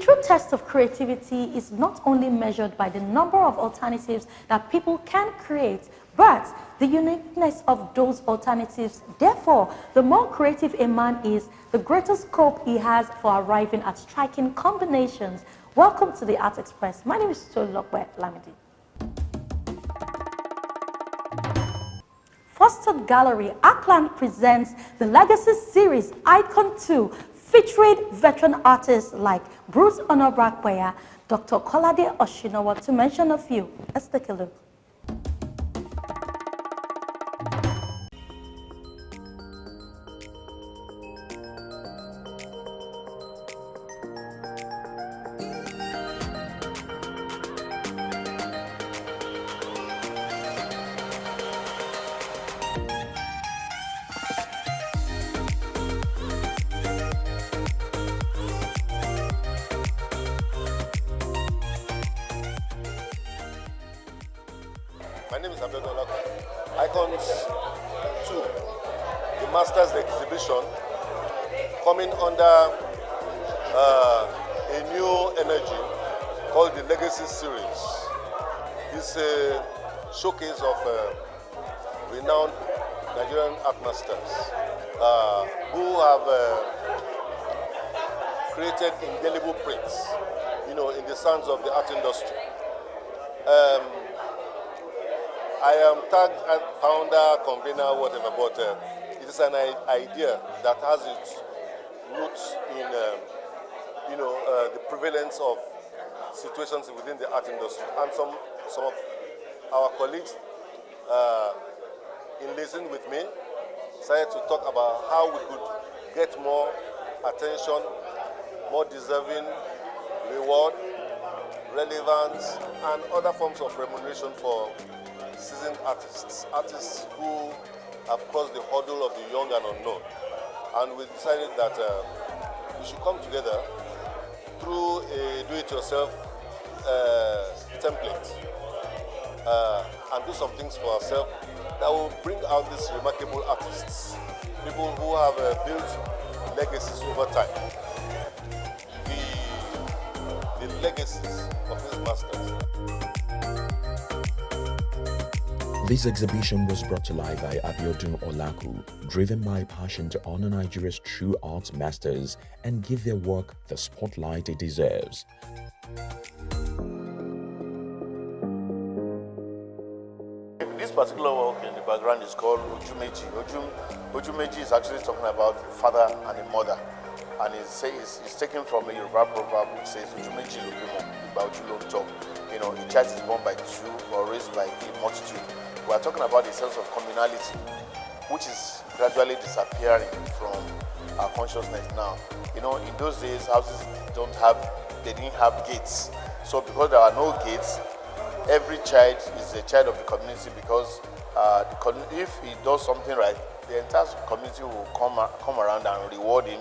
true test of creativity is not only measured by the number of alternatives that people can create, but the uniqueness of those alternatives. Therefore, the more creative a man is, the greater scope he has for arriving at striking combinations. Welcome to the Art Express. My name is Tolokwe Lamidi. Fostered Gallery, Akland presents the Legacy Series Icon 2, featuring veteran artists like Bruce Onobrakweya, Dr. Kolade Oshinowo, to mention a few. Let's take a look. My name is Abedola. Icons 2, the Masters Exhibition, coming under a new energy called the Legacy Series. It's a showcase of renowned Nigerian art masters who have created indelible prints, in the sands of the art industry. I am tagged founder, convener, whatever, but it is an idea that has its roots in, the prevalence of situations within the art industry. And some of our colleagues, in listening with me, decided to talk about how we could get more attention, more deserving reward, relevance, and other forms of remuneration for seasoned artists who have crossed the hurdle of the young and unknown. And we decided that we should come together through a do-it-yourself template and do some things for ourselves that will bring out these remarkable artists, people who have built legacies over time. The legacies of these masters. This exhibition was brought to life by Abiodun Olaku, driven by passion to honor Nigeria's true art masters and give their work the spotlight it deserves. This particular work in the background is called Ojumeji. Ojumeji is actually talking about a father and a mother. And it's taken from a Yoruba proverb which says, Ojumeji Lobimo, Iba Oju Lo Nto. A child is born by two or raised by a multitude. We are talking about a sense of communality, which is gradually disappearing from our consciousness now. In those days, houses didn't have gates. So because there are no gates, every child is a child of the community because if he does something right, the entire community will come around and reward him.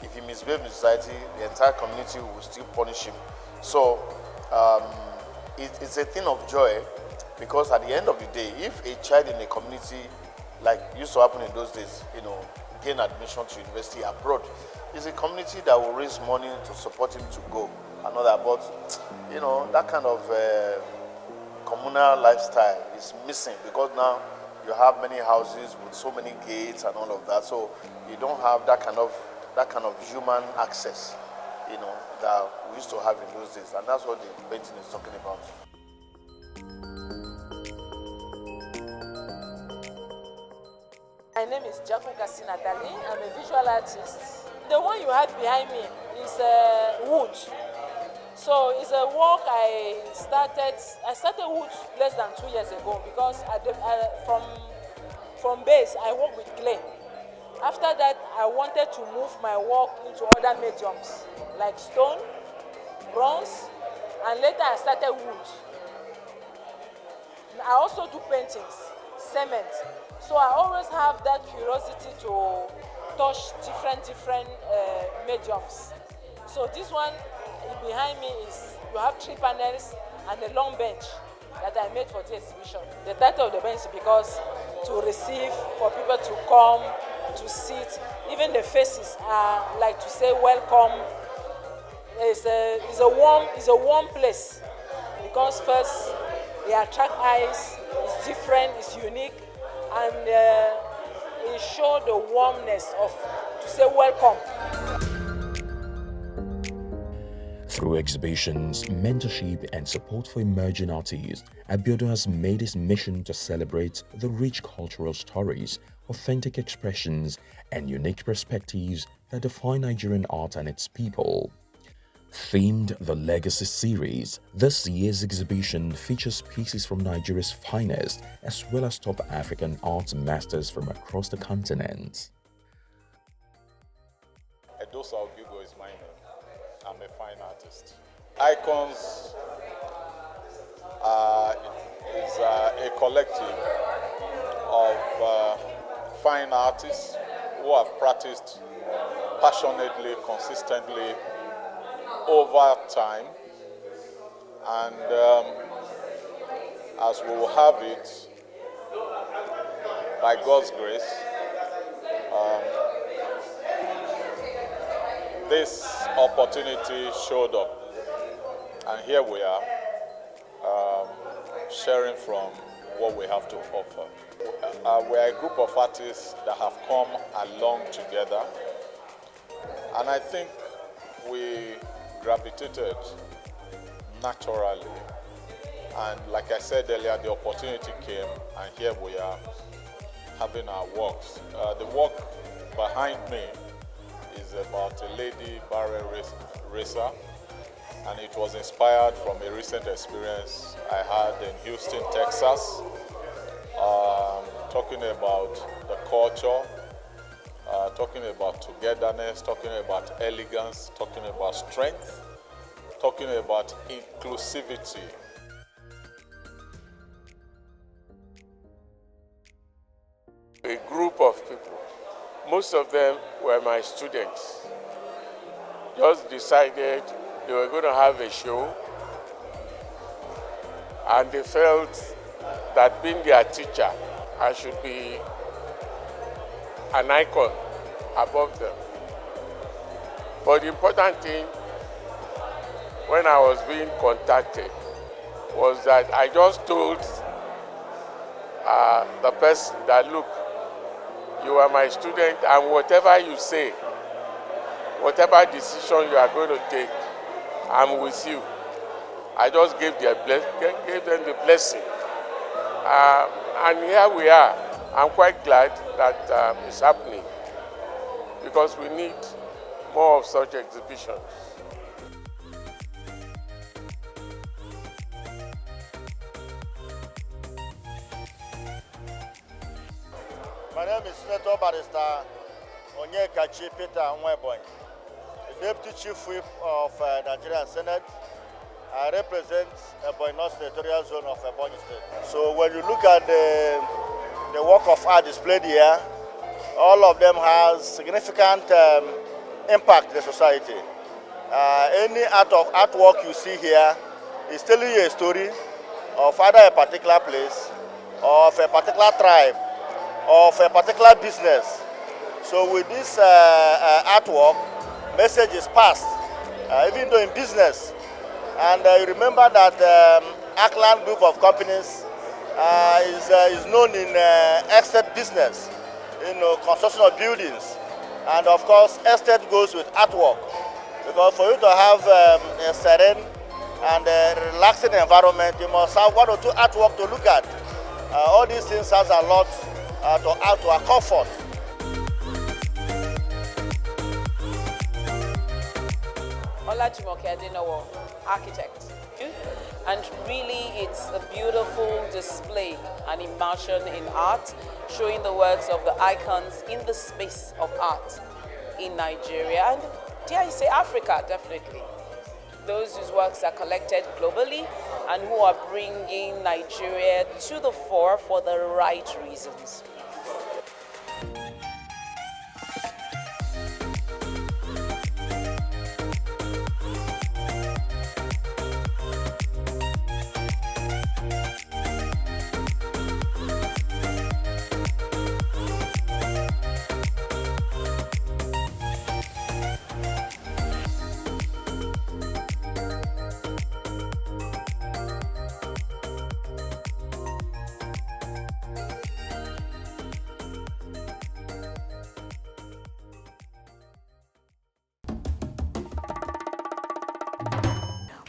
If he misbehaves in society, the entire community will still punish him. So it's a thing of joy. Because at the end of the day, if a child in a community, like used to happen in those days, gain admission to university abroad, it's a community that will raise money to support him to go and all that. But, that kind of communal lifestyle is missing because now you have many houses with so many gates and all of that. So you don't have that kind of human access, that we used to have in those days. And that's what the painting is talking about. My name is Jaku Kasi Nathalie. I'm a visual artist. The one you have behind me is wood. So it's a work I started wood less than 2 years ago because from base I work with clay. After that, I wanted to move my work into other mediums like stone, bronze, and later I started wood. I also do paintings, cement. So I always have that curiosity to touch different mediums. So this one behind me is, you have 3 panels and a long bench that I made for the exhibition. The title of the bench is because to receive, for people to come, to sit. Even the faces are like to say welcome. It's a warm place because first it attracts eyes, it's different, it's unique, and it shows the warmness of to say welcome. Through exhibitions, mentorship, and support for emerging artists, Abiodun has made his mission to celebrate the rich cultural stories, authentic expressions, and unique perspectives that define Nigerian art and its people. Themed The Legacy Series, this year's exhibition features pieces from Nigeria's finest as well as top African art masters from across the continent. Edosa Ogigo is my name. I'm a fine artist. Icons is a collective of fine artists who have practiced passionately, consistently over time, and as we will have it, by God's grace, this opportunity showed up, and here we are, sharing from what we have to offer. We are a group of artists that have come along together, and I think we gravitated naturally, and like I said earlier, the opportunity came, and here we are having our works. The work behind me is about a lady barrel racer, and it was inspired from a recent experience I had in Houston, Texas, talking about the culture, talking about togetherness, talking about elegance, talking about strength, talking about inclusivity. A group of people, most of them were my students, just decided they were going to have a show, and they felt that being their teacher, I should be an icon above them. But the important thing when I was being contacted was that I just told the person that, look, you are my student, and whatever you say, whatever decision you are going to take, I'm with you. I just gave them the blessing. And here we are. I'm quite glad that it's happening, because we need more of such exhibitions. My name is Senator Barrister Onyekachi Peter Nwebonyi, the Deputy Chief Whip of Nigerian Senate. I represent Ebonyi North Territorial Zone of Ebonyi State. So when you look at the work of art displayed here, all of them has significant impact in the society. Any artwork you see here is telling you a story of either a particular place, or of a particular tribe, of a particular business. So with this artwork, message is passed, even though in business. And you remember that Ackland Group of Companies is known in estate business, construction of buildings. And of course, estate goes with artwork. Because for you to have a serene and a relaxing environment, you must have one or two artwork to look at. All these things has a lot to add to our comfort. Olajimoke Adenowo, architect. And really it's a beautiful display and immersion in art, showing the works of the icons in the space of art in Nigeria and, dare I say, Africa, definitely. Those whose works are collected globally and who are bringing Nigeria to the fore for the right reasons.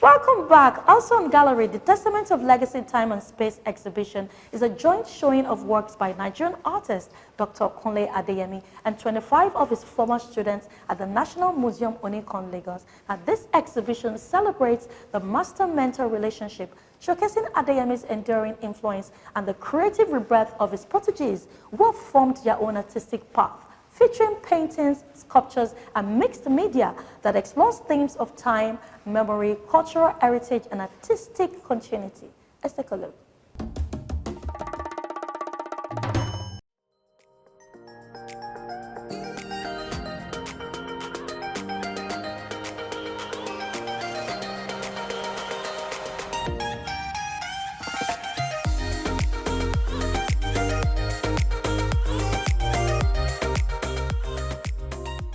Welcome back. Also on gallery, the Testament of Legacy, Time and Space exhibition is a joint showing of works by Nigerian artist Dr. Kunle Adeyemi and 25 of his former students at the National Museum Onikan, Lagos. And this exhibition celebrates the master-mentor relationship, showcasing Adeyemi's enduring influence and the creative rebirth of his proteges who have formed their own artistic path, featuring paintings, sculptures, and mixed media that explores themes of time, memory, cultural heritage, and artistic continuity. Let's take a look.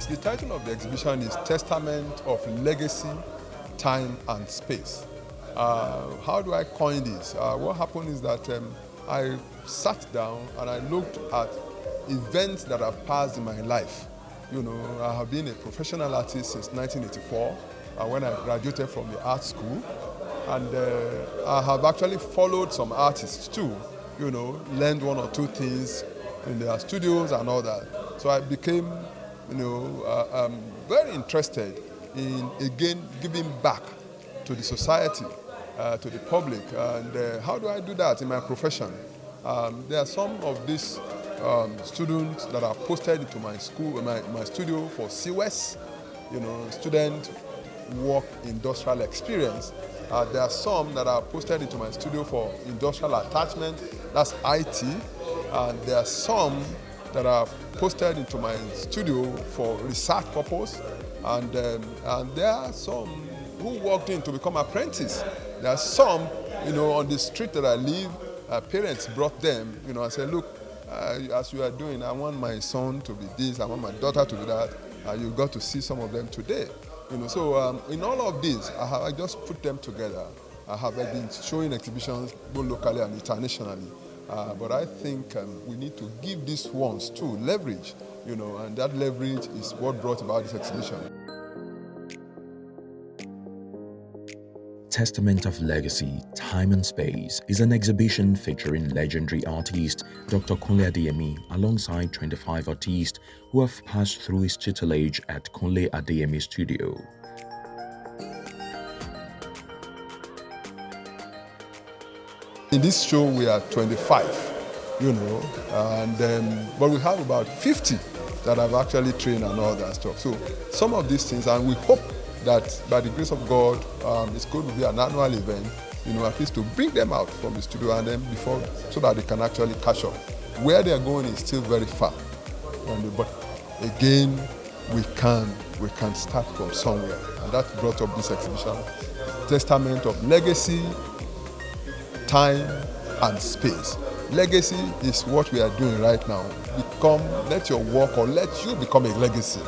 The title of the exhibition is Testament of Legacy, Time and Space. How do I coin this? What happened is that I sat down and I looked at events that have passed in my life. You know, I have been a professional artist since 1984 when I graduated from the art school. And I have actually followed some artists too, you know, learned one or two things in their studios and all that. So I became, you know, very interested in, again, giving back to the society, to the public. And how do I do that in my profession? There are some of these students that are posted into my school, my studio for CWES, you know, student work industrial experience. There are some that are posted into my studio for industrial attachment, that's IT. And there are some that are posted into my studio for research purpose. And there are some who walked in to become apprentices. There are some, you know, on the street that I live, parents brought them, you know, and said, look, as you are doing, I want my son to be this, I want my daughter to be that. You got to see some of them today. You know, so in all of this, I just put them together. I have been showing exhibitions both locally and internationally. But I think we need to give these ones too leverage, you know, and that leverage is what brought about this exhibition. Testament of Legacy, Time and Space is an exhibition featuring legendary artist Dr. Kunle Adeyemi alongside 25 artists who have passed through his tutelage at Kunle Adeyemi Studio. In this show, we are 25, you know, and but we have about 50 that have actually trained and all that stuff. So some of these things, and we hope that by the grace of God, it's going to be an annual event, you know, at least to bring them out from the studio and then before, so that they can actually catch up. Where they are going is still very far, but again, we can start from somewhere, and that brought up this exhibition, Testament of Legacy, Time and Space. Legacy is what we are doing right now. Let your work or let you become a legacy.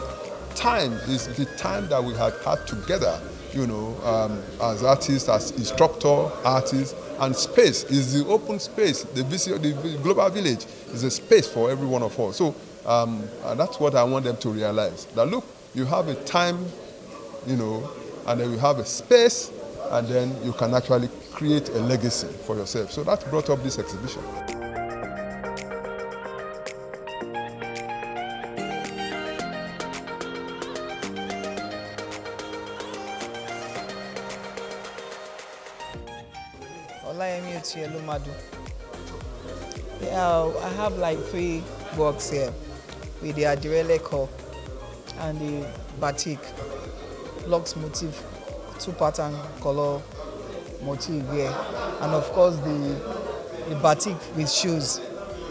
Time is the time that we have had together, you know, as artists, as instructor, artists, and space is the open space. The global village is a space for every one of us. So and that's what I want them to realize. That look, you have a time, you know, and then you have a space, and then you can actually create a legacy for yourself. So that brought up this exhibition. Yeah, I have like 3 works here with the Adireleko and the batik, blocks motif, 2 pattern color motif here, and of course the batik with shoes.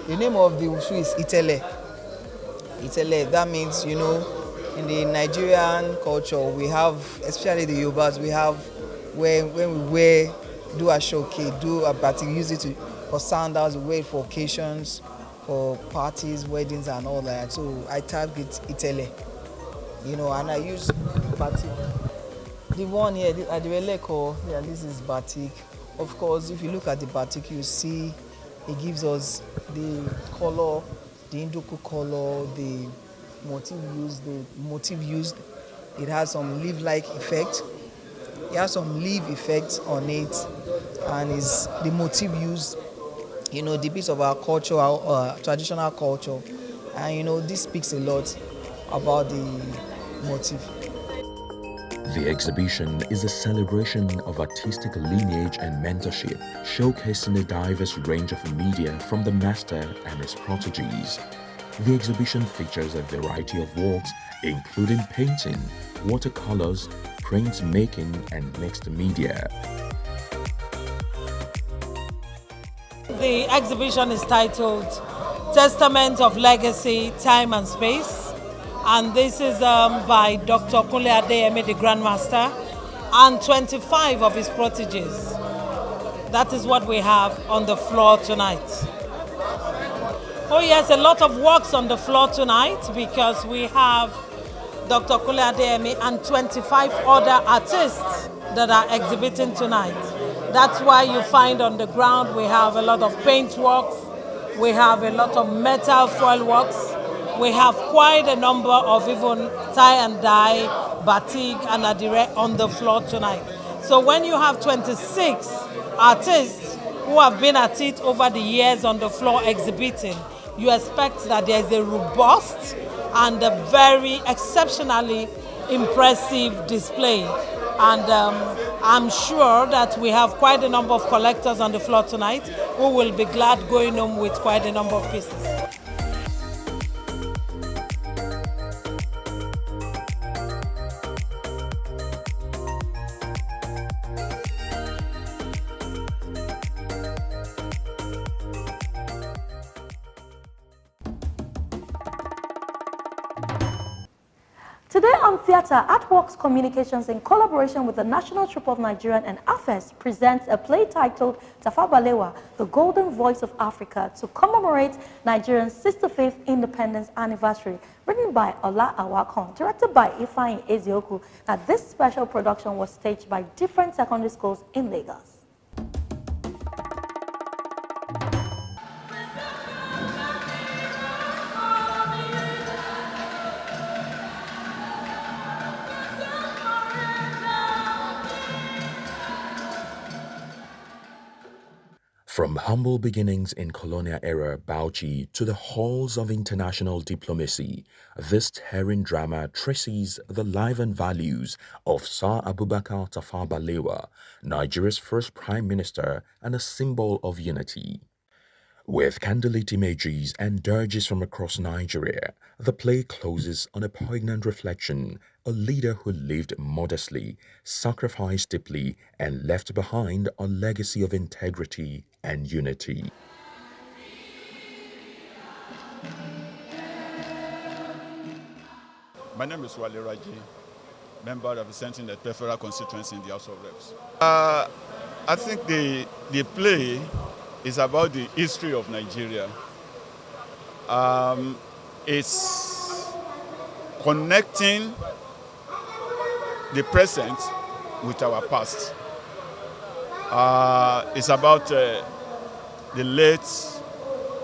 The name of the shoe is Itele. Itele, that means, you know, in the Nigerian culture, we have, especially the Yorubas, we have when we do a showcase, do a batik, use it for sandals, we wear it for occasions, for parties, weddings and all that. So I tag it Itele, you know, and I use batik. The one here, the Adireleko, yeah, this is batik. Of course, if you look at the batik, you see it gives us the color, the Indoku color, the motif used, it has some leaf-like effect. It has some leaf effects on it, and is the motif used, the bits of our culture, our traditional culture, and this speaks a lot about the motif. The exhibition is a celebration of artistic lineage and mentorship, showcasing a diverse range of media from the master and his proteges. The exhibition features a variety of works, including painting, watercolors, printmaking, and mixed media. The exhibition is titled Testament of Legacy, Time and Space, and this is by Dr. Kunle Adeyemi, the Grandmaster, and 25 of his proteges. That is what we have on the floor tonight. Oh yes, a lot of works on the floor tonight because we have Dr. Kunle Adeyemi and 25 other artists that are exhibiting tonight. That's why you find on the ground we have a lot of paint works, we have a lot of metal foil works, we have quite a number of even tie and dye, batik and adire on the floor tonight. So when you have 26 artists who have been at it over the years on the floor exhibiting, you expect that there is a robust and a very exceptionally impressive display. And I'm sure that we have quite a number of collectors on the floor tonight who will be glad going home with quite a number of pieces. Today on Theatre, Artworks Communications, in collaboration with the National Troupe of Nigerian and AFES, presents a play titled Tafawa Balewa, the Golden Voice of Africa, to commemorate Nigeria's 65th independence anniversary. Written by Ola Awakon, directed by Ifeanyi Ezioku. Now, this special production was staged by different secondary schools in Lagos. From humble beginnings in colonial era Bauchi to the halls of international diplomacy, this stirring drama traces the life and values of Sir Abubakar Tafawa Balewa, Nigeria's first prime minister and a symbol of unity. With candlelit images and dirges from across Nigeria, the play closes on a poignant reflection, a leader who lived modestly, sacrificed deeply, and left behind a legacy of integrity and unity. My name is Wale Raji, member representing the Peripheral constituency in the House of Reps. I think the play is about the history of Nigeria. It's connecting the present with our past. It's about the late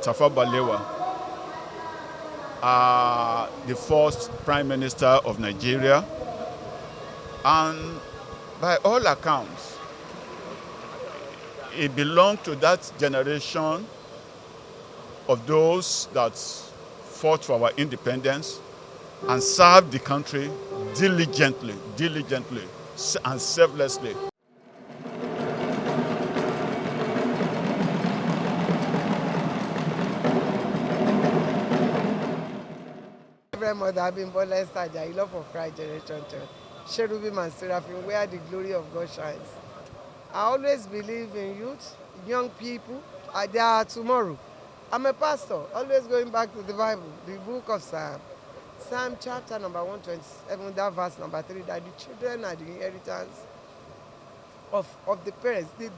Tafawa Balewa, the first Prime Minister of Nigeria, and by all accounts, it belonged to that generation of those that fought for our independence and served the country diligently and selflessly. Mother have been born less Saja, love of Christ generation church, Cherubim and Seraphim, where the glory of God shines. I always believe in youth, young people, they are tomorrow. I'm a pastor, always going back to the Bible, the book of Psalm. Psalm chapter number 127, that verse number 3, that the children are the inheritance of the parents, the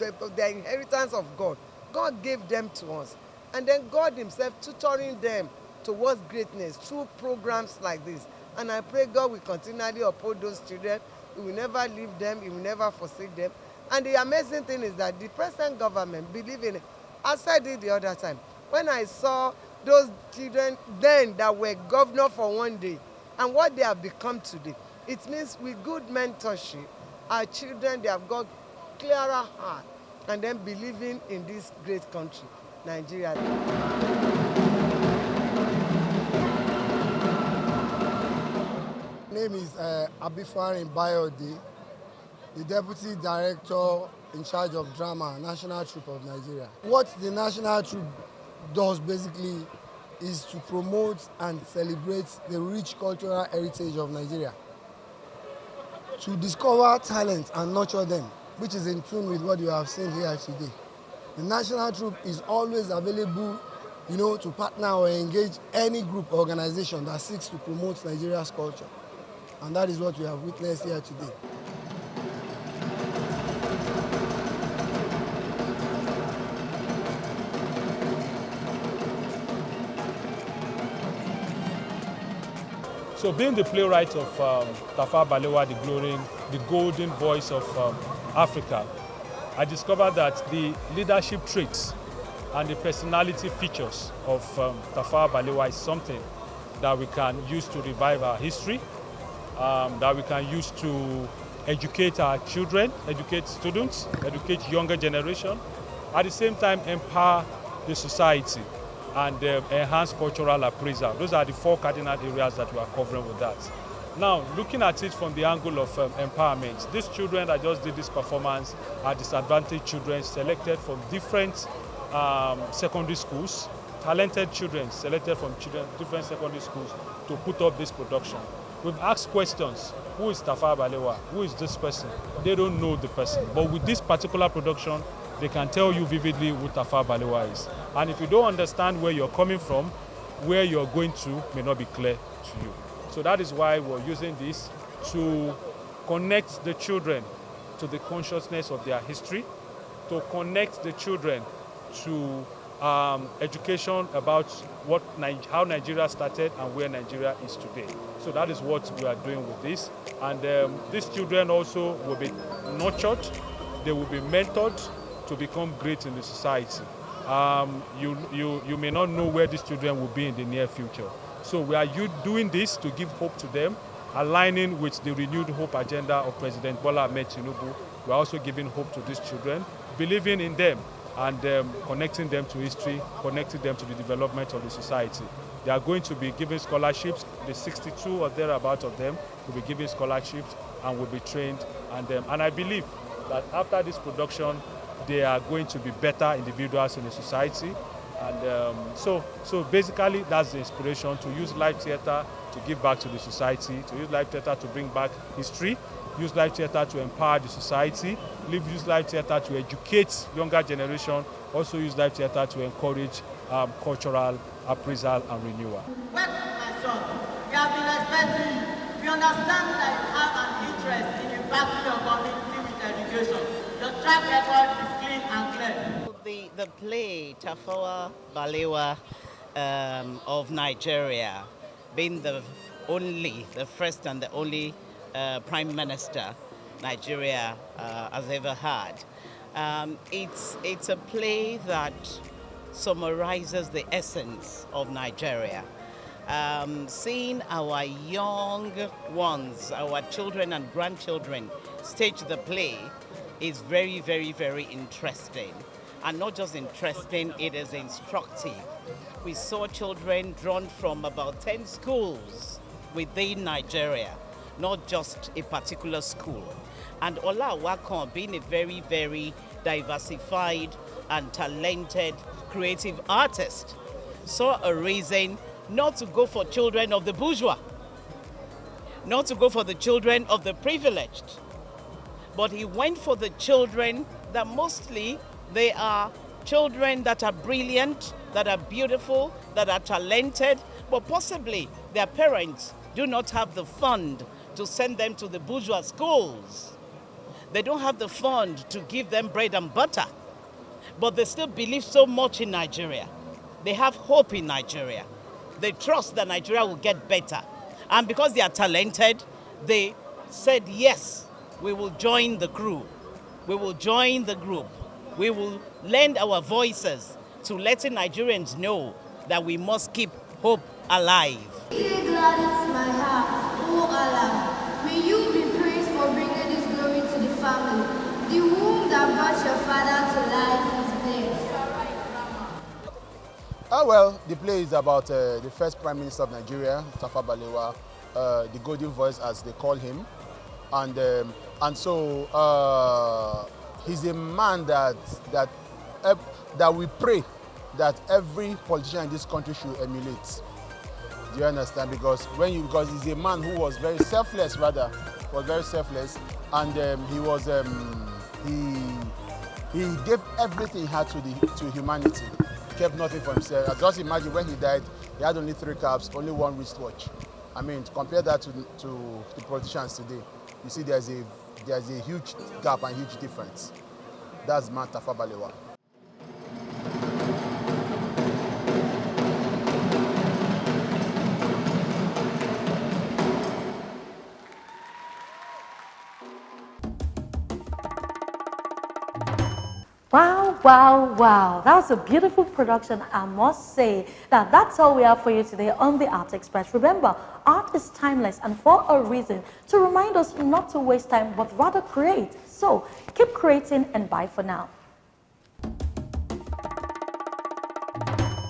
inheritance of God. God gave them to us. And then God himself tutoring them towards greatness through programs like this. And I pray God will continually uphold those children. He will never leave them. He will never forsake them. And the amazing thing is that the present government believe in it. As I did the other time, when I saw those children then that were governor for one day and what they have become today, it means with good mentorship our children, they have got clearer heart and then believing in this great country, Nigeria. My name is Abifarin Bayode, the Deputy Director in charge of drama, National Troupe of Nigeria. What the National Troupe does basically is to promote and celebrate the rich cultural heritage of Nigeria, to discover talent and nurture them, which is in tune with what you have seen here today. The National Troupe is always available, to partner or engage any group or organization that seeks to promote Nigeria's culture. And that is what we have witnessed here today. So being the playwright of Tafawa Balewa, the golden voice of Africa, I discovered that the leadership traits and the personality features of Tafawa Balewa is something that we can use to revive our history, that we can use to educate our children, educate students, educate younger generation, at the same time empower the society and enhance cultural appraisal. Those are the 4 cardinal areas that we are covering with that. Now, looking at it from the angle of empowerment, these children that just did this performance are disadvantaged children selected from different secondary schools, talented children selected from different secondary schools to put up this production. We've asked questions. Who is Tafawa Balewa? Who is this person? They don't know the person. But with this particular production, they can tell you vividly who Tafawa Balewa is. And if you don't understand where you're coming from, where you're going to may not be clear to you. So that is why we're using this to connect the children to the consciousness of their history, to connect the children to education about how Nigeria started and where Nigeria is today. So that is what we are doing with this. And these children also will be nurtured, they will be mentored to become great in the society. You may not know where these children will be in the near future. So we are doing this to give hope to them, aligning with the renewed hope agenda of President Bola Ahmed Tinubu. We are also giving hope to these children, believing in them and connecting them to history, connecting them to the development of the society. They are going to be given scholarships. The 62 or thereabout of them will be given scholarships and will be trained. And I believe that after this production, they are going to be better individuals in the society. And so basically, that's the inspiration, to use live theater to give back to the society, to use live theater to bring back history, use live theater to empower the society, use live theater to educate younger generation, also use live theater to encourage cultural appraisal and renewal. Welcome, my son. We have been expecting you. We understand that you have an interest in impacting your community with education. Your track record is clean and clear. The play Tafawa Balewa of Nigeria, being the first and the only Prime Minister Nigeria has ever had. It's a play that summarizes the essence of Nigeria. Seeing our young ones, our children and grandchildren stage the play is very, very, very interesting. And not just interesting, it is instructive. We saw children drawn from about 10 schools within Nigeria, not just a particular school. And Ola Wakon, being a very, very diversified and talented creative artist, saw a reason not to go for children of the bourgeois, not to go for the children of the privileged, but he went for the children that mostly they are children that are brilliant, that are beautiful, that are talented, but possibly their parents do not have the fund to send them to the bourgeois schools. They don't have the fund to give them bread and butter, but they still believe so much in Nigeria. They have hope in Nigeria. They trust that Nigeria will get better. And because they are talented, they said, yes, we will join the crew. We will join the group. We will lend our voices to letting Nigerians know that we must keep hope alive. Here gladdens my heart, O Allah. May you be praised for bringing this glory to the The womb that brought your father to life is there. Well, the play is about the first Prime Minister of Nigeria, Tafawa Balewa, the Golden Voice as they call him. And so he's a man that we pray that every politician in this country should emulate. Do you understand? Because he's a man who was very selfless, and he gave everything he had to humanity. Kept nothing for himself. Just imagine when he died, he had only 3 caps, only 1 wristwatch. I mean, compare that to the politicians today. You see, there's a huge gap and huge difference. That's man Tafawa Balewa. Wow, wow, wow. That was a beautiful production, I must say. That's all we have for you today on the Art Express. Remember, art is timeless and for a reason, to remind us not to waste time, but rather create. So, keep creating and bye for now.